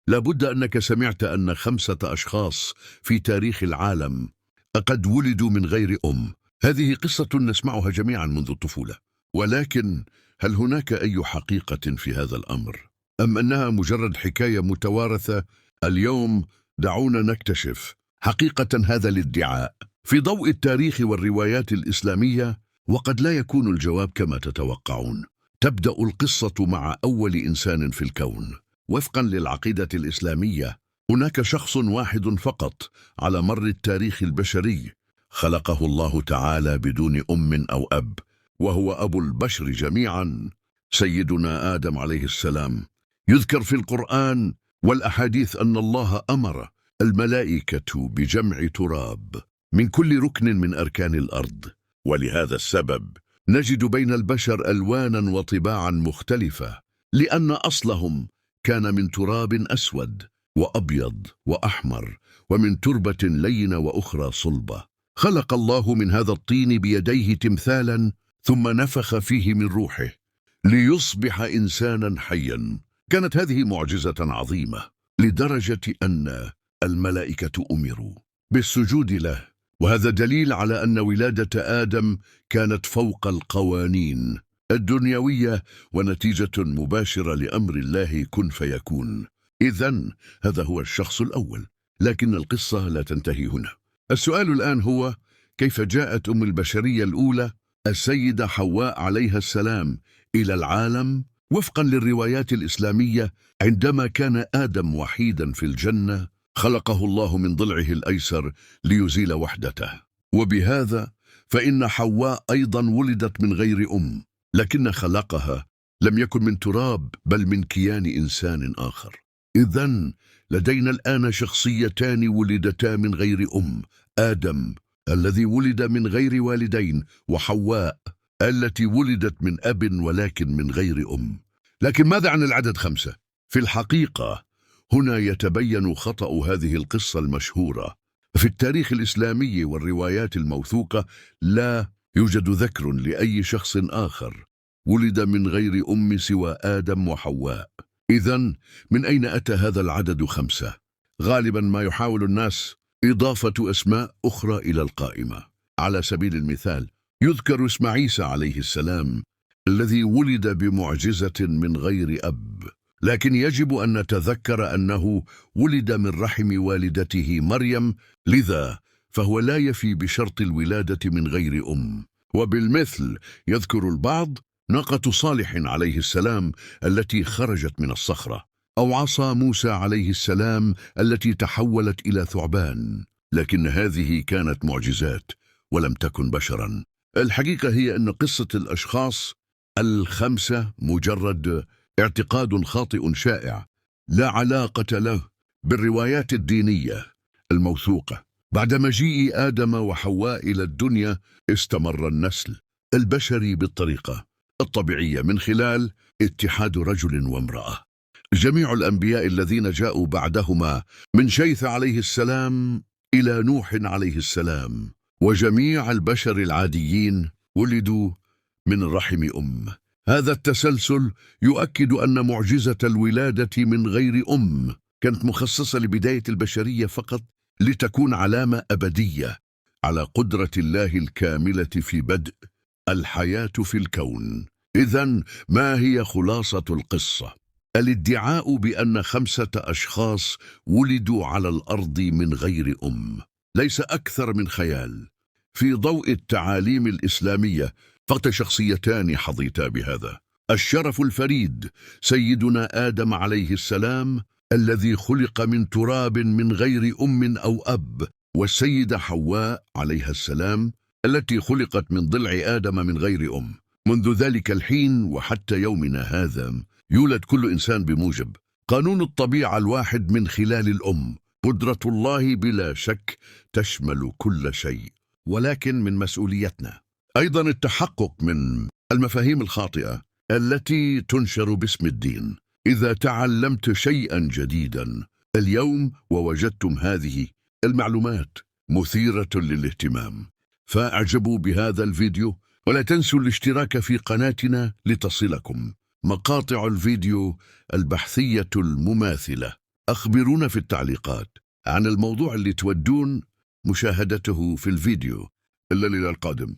لابد أنك سمعت أن 5 أشخاص في تاريخ العالم قد ولدوا من غير أم. هذه قصة نسمعها جميعا منذ الطفولة، ولكن هل هناك أي حقيقة في هذا الأمر؟ أم أنها مجرد حكاية متوارثة؟ اليوم دعونا نكتشف حقيقة هذا الادعاء في ضوء التاريخ والروايات الإسلامية، وقد لا يكون الجواب كما تتوقعون. تبدأ القصة مع أول إنسان في الكون. وفقا للعقيدة الإسلامية، هناك شخص واحد فقط على مر التاريخ البشري خلقه الله تعالى بدون أم أو أب، وهو أبو البشر جميعا، سيدنا آدم عليه السلام. يذكر في القرآن والأحاديث أن الله أمر الملائكة بجمع تراب من كل ركن من أركان الأرض، ولهذا السبب نجد بين البشر ألوانا وطباعا مختلفة، لأن أصلهم كان من تراب أسود وأبيض وأحمر، ومن تربة لينة وأخرى صلبة. خلق الله من هذا الطين بيديه تمثالا، ثم نفخ فيه من روحه ليصبح إنسانا حيا. كانت هذه معجزة عظيمة لدرجة أن الملائكة أمروا بالسجود له، وهذا دليل على أن ولادة آدم كانت فوق القوانين الدنيوية ونتيجة مباشرة لأمر الله كن فيكون. إذن هذا هو الشخص الأول، لكن القصة لا تنتهي هنا. السؤال الآن هو: كيف جاءت أم البشرية الأولى السيدة حواء عليها السلام إلى العالم؟ وفقا للروايات الإسلامية، عندما كان آدم وحيدا في الجنة، خلقه الله من ضلعه الأيسر ليزيل وحدته، وبهذا فإن حواء أيضا ولدت من غير أم، لكن خلقها لم يكن من تراب بل من كيان إنسان آخر. إذن لدينا الآن شخصيتان ولدتا من غير أم: آدم الذي ولد من غير والدين، وحواء التي ولدت من أب ولكن من غير أم. لكن ماذا عن العدد 5؟ في الحقيقة هنا يتبين خطأ هذه القصة المشهورة. في التاريخ الإسلامي والروايات الموثوقة لا يوجد ذكر لأي شخص آخر ولد من غير أم سوى آدم وحواء. إذن من أين أتى هذا العدد 5؟ غالبا ما يحاول الناس إضافة أسماء أخرى إلى القائمة. على سبيل المثال يذكر اسم عيسى عليه السلام الذي ولد بمعجزة من غير أب، لكن يجب أن نتذكر أنه ولد من رحم والدته مريم، لذا فهو لا يفي بشرط الولادة من غير أم. وبالمثل يذكر البعض ناقة صالح عليه السلام التي خرجت من الصخرة، أو عصا موسى عليه السلام التي تحولت إلى ثعبان، لكن هذه كانت معجزات ولم تكن بشرا. الحقيقة هي أن قصة الأشخاص 5 مجرد اعتقاد خاطئ شائع لا علاقة له بالروايات الدينية الموثوقة. بعد مجيء آدم وحواء إلى الدنيا، استمر النسل البشري بالطريقة الطبيعية من خلال اتحاد رجل وامرأة. جميع الأنبياء الذين جاءوا بعدهما، من شيث عليه السلام إلى نوح عليه السلام، وجميع البشر العاديين ولدوا من رحم أم. هذا التسلسل يؤكد أن معجزة الولادة من غير أم كانت مخصصة لبداية البشرية فقط، لتكون علامة أبدية على قدرة الله الكاملة في بدء الحياة في الكون. إذن ما هي خلاصة القصة؟ الادعاء بأن 5 أشخاص ولدوا على الأرض من غير أم ليس أكثر من خيال. في ضوء التعاليم الإسلامية فقط شخصيتان حظيتا بهذا: الشرف الفريد سيدنا آدم عليه السلام الذي خلق من تراب من غير أم أو أب، والسيدة حواء عليها السلام التي خلقت من ضلع آدم من غير أم. منذ ذلك الحين وحتى يومنا هذا يولد كل إنسان بموجب قانون الطبيعة الواحد من خلال الأم. قدرة الله بلا شك تشمل كل شيء، ولكن من مسؤوليتنا أيضا التحقق من المفاهيم الخاطئة التي تنشر باسم الدين. إذا تعلمت شيئا جديدا اليوم ووجدتم هذه المعلومات مثيرة للاهتمام، فاعجبوا بهذا الفيديو، ولا تنسوا الاشتراك في قناتنا لتصلكم مقاطع الفيديو البحثية المماثلة. أخبرونا في التعليقات عن الموضوع اللي تودون مشاهدته في الفيديو. إلى القادم.